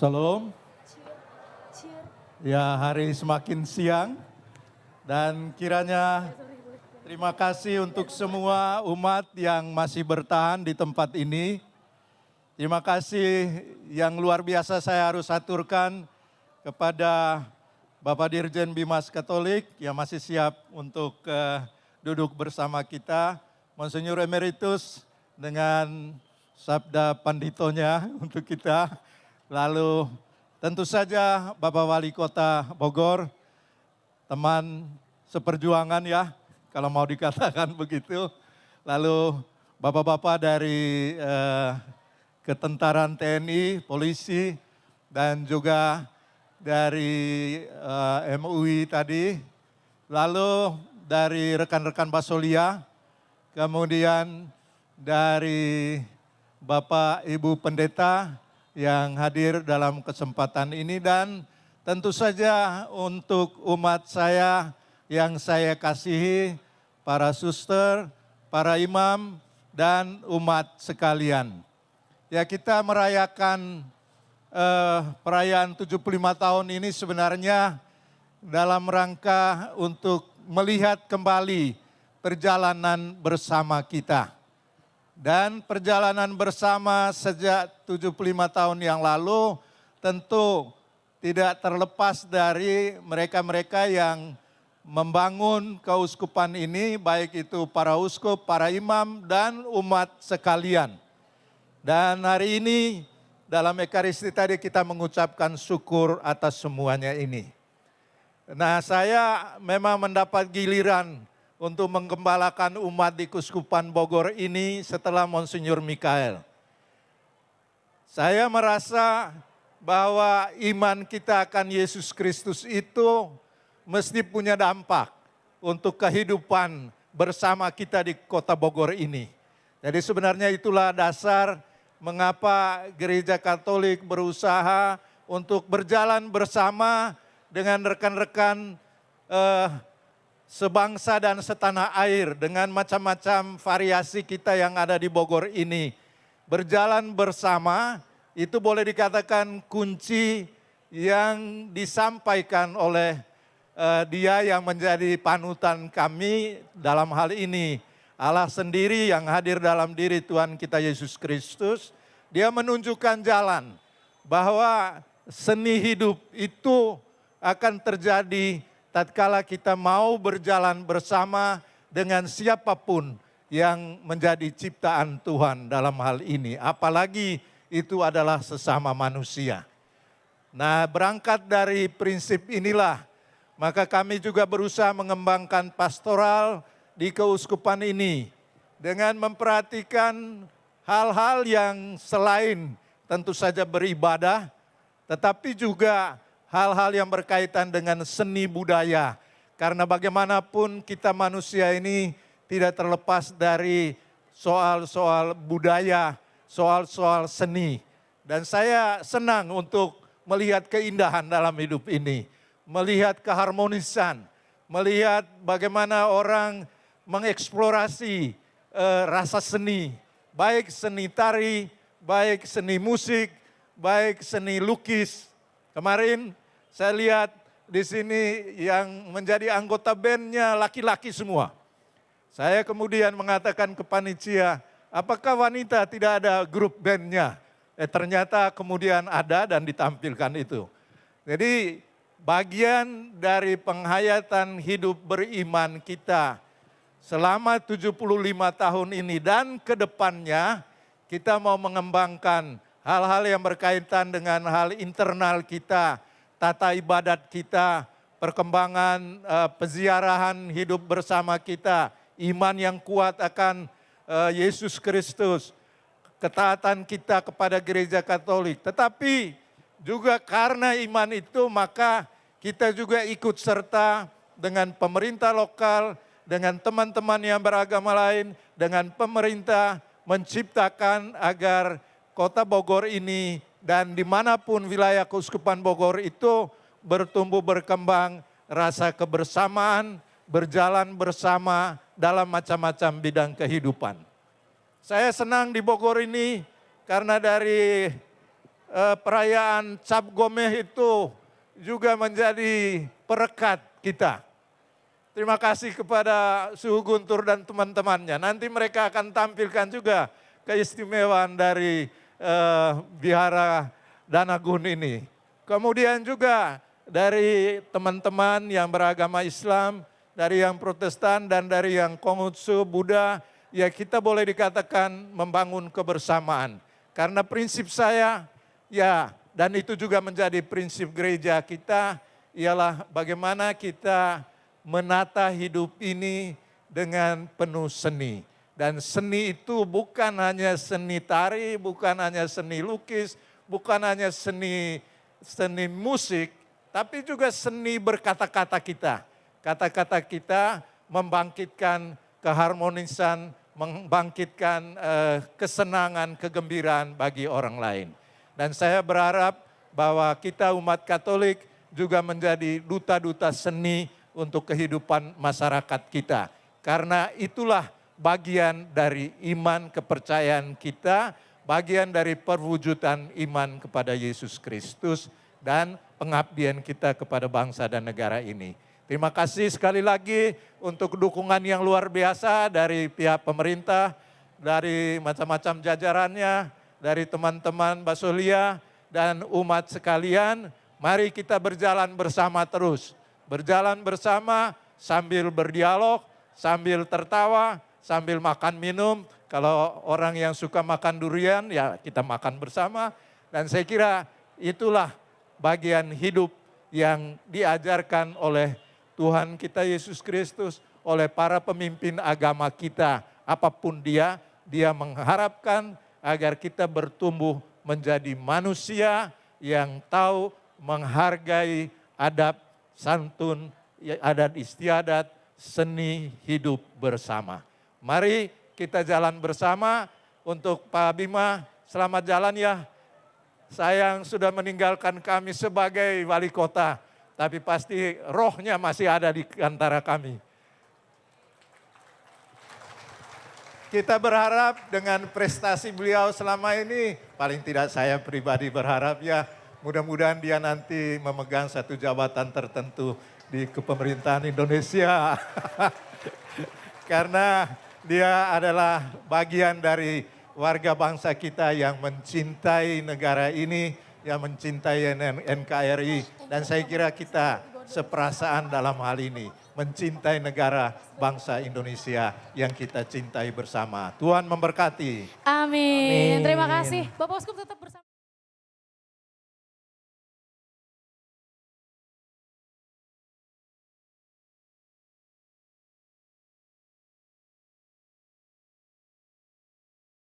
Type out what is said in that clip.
Shalom. Ya, hari semakin siang dan kiranya terima kasih untuk semua umat yang masih bertahan di tempat ini. Terima kasih yang luar biasa saya harus aturkan kepada Bapak Dirjen Bimas Katolik yang masih siap untuk duduk bersama kita. Monsinyur Emeritus dengan sabda panditonya untuk kita. Lalu tentu saja Bapak Wali Kota Bogor, teman seperjuangan ya, kalau mau dikatakan begitu. Lalu Bapak-Bapak dari Ketentaran TNI, Polisi, dan juga dari MUI tadi. Lalu dari rekan-rekan Basolia, kemudian dari Bapak Ibu Pendeta yang hadir dalam kesempatan ini, dan tentu saja untuk umat saya yang saya kasihi, para suster, para imam, dan umat sekalian. Ya, kita merayakan perayaan 75 tahun ini sebenarnya dalam rangka untuk melihat kembali perjalanan bersama kita. Dan perjalanan bersama sejak 75 tahun yang lalu tentu tidak terlepas dari mereka-mereka yang membangun keuskupan ini, baik itu para uskup, para imam, dan umat sekalian. Dan hari ini dalam Ekaristi tadi kita mengucapkan syukur atas semuanya ini. Nah, saya memang mendapat giliran untuk menggembalakan umat di Keuskupan Bogor ini setelah Monsinyur Mikael. Saya merasa bahwa iman kita akan Yesus Kristus itu mesti punya dampak untuk kehidupan bersama kita di kota Bogor ini. Jadi sebenarnya itulah dasar mengapa Gereja Katolik berusaha untuk berjalan bersama dengan rekan-rekan sebangsa dan setanah air dengan macam-macam variasi kita yang ada di Bogor ini. Berjalan bersama itu boleh dikatakan kunci yang disampaikan oleh dia yang menjadi panutan kami dalam hal ini. Allah sendiri yang hadir dalam diri Tuhan kita Yesus Kristus. Dia menunjukkan jalan bahwa seni hidup itu akan terjadi tatkala kita mau berjalan bersama dengan siapapun yang menjadi ciptaan Tuhan dalam hal ini. Apalagi itu adalah sesama manusia. Nah, berangkat dari prinsip inilah, maka kami juga berusaha mengembangkan pastoral di keuskupan ini dengan memperhatikan hal-hal yang selain tentu saja beribadah, tetapi juga hal-hal yang berkaitan dengan seni budaya. Karena bagaimanapun kita manusia ini tidak terlepas dari soal-soal budaya, soal-soal seni. Dan saya senang untuk melihat keindahan dalam hidup ini. Melihat keharmonisan, melihat bagaimana orang mengeksplorasi rasa seni. Baik seni tari, baik seni musik, baik seni lukis. Kemarin saya lihat di sini yang menjadi anggota bandnya laki-laki semua. Saya kemudian mengatakan ke panitia, apakah wanita tidak ada grup bandnya? Ternyata kemudian ada dan ditampilkan itu. Jadi bagian dari penghayatan hidup beriman kita selama 75 tahun ini dan ke depannya kita mau mengembangkan hal-hal yang berkaitan dengan hal internal kita, tata ibadat kita, perkembangan peziarahan hidup bersama kita, iman yang kuat akan Yesus Kristus, ketaatan kita kepada Gereja Katolik. Tetapi juga karena iman itu maka kita juga ikut serta dengan pemerintah lokal, dengan teman-teman yang beragama lain, dengan pemerintah menciptakan agar kota Bogor ini dan dimanapun wilayah Keuskupan Bogor itu bertumbuh berkembang rasa kebersamaan, berjalan bersama dalam macam-macam bidang kehidupan. Saya senang di Bogor ini karena dari perayaan Cap Gomeh itu juga menjadi perekat kita. Terima kasih kepada Suhu Guntur dan teman-temannya. Nanti mereka akan tampilkan juga keistimewaan dari Vihara Danagun ini. Kemudian juga dari teman-teman yang beragama Islam, dari yang Protestan dan dari yang Konghucu Buddha, ya kita boleh dikatakan membangun kebersamaan. Karena prinsip saya, ya dan itu juga menjadi prinsip gereja kita, ialah bagaimana kita menata hidup ini dengan penuh seni. Dan seni itu bukan hanya seni tari, bukan hanya seni lukis, bukan hanya seni musik, tapi juga seni berkata-kata kita. Kata-kata kita membangkitkan keharmonisan, membangkitkan kesenangan, kegembiraan bagi orang lain. Dan saya berharap bahwa kita umat Katolik juga menjadi duta-duta seni untuk kehidupan masyarakat kita. Karena itulah bagian dari iman kepercayaan kita, bagian dari perwujudan iman kepada Yesus Kristus dan pengabdian kita kepada bangsa dan negara ini. Terima kasih sekali lagi untuk dukungan yang luar biasa dari pihak pemerintah, dari macam-macam jajarannya, dari teman-teman Basolia dan umat sekalian. Mari kita berjalan bersama terus. Berjalan bersama sambil berdialog, sambil tertawa, sambil makan minum. Kalau orang yang suka makan durian, ya kita makan bersama. Dan saya kira itulah bagian hidup yang diajarkan oleh Tuhan kita Yesus Kristus, oleh para pemimpin agama kita. Apapun dia mengharapkan agar kita bertumbuh menjadi manusia yang tahu menghargai adab, santun, adat istiadat, seni hidup bersama. Mari kita jalan bersama. Untuk Pak Bima, selamat jalan ya. Sayang sudah meninggalkan kami sebagai wali kota, tapi pasti rohnya masih ada di antara kami. Kita berharap dengan prestasi beliau selama ini, paling tidak saya pribadi berharap ya, mudah-mudahan dia nanti memegang satu jabatan tertentu di kepemerintahan Indonesia. Karena dia adalah bagian dari warga bangsa kita yang mencintai negara ini, yang mencintai NKRI. Dan saya kira kita seperasaan dalam hal ini. Mencintai negara bangsa Indonesia yang kita cintai bersama. Tuhan memberkati. Amin. Terima kasih. Bapak Uskup tetap bersama.